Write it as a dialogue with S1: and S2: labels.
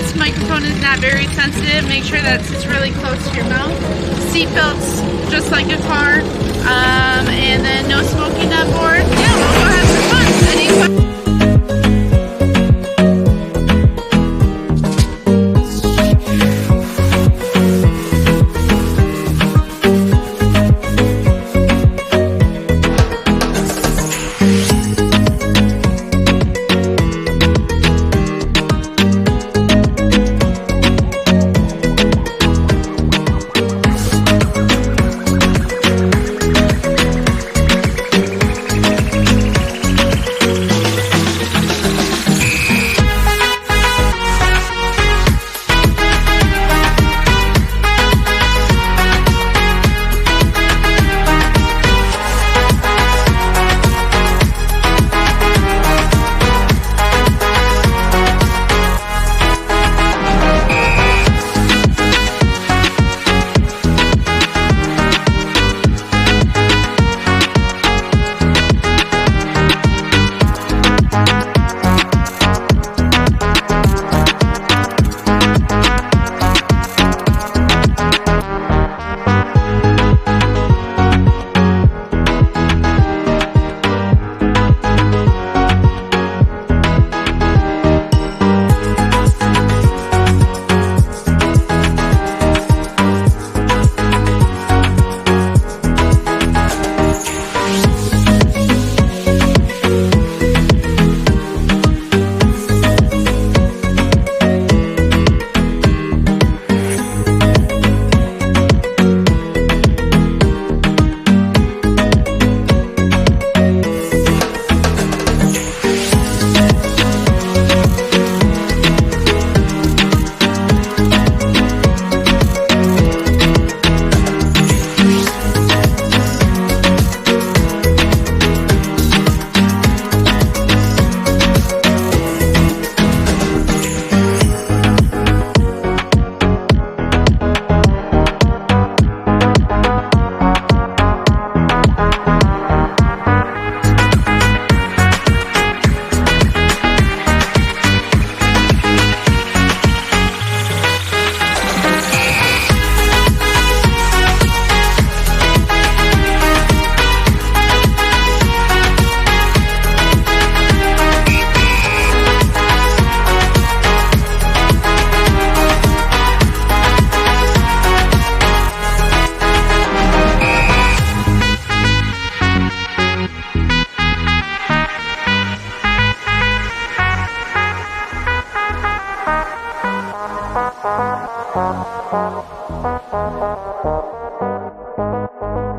S1: this microphone is not very sensitive. Make sure that it's really close to your mouth. Seatbelts, just like a car. And then no smoking on board. Yeah, we'll go have some fun. Any questions?
S2: Thank you.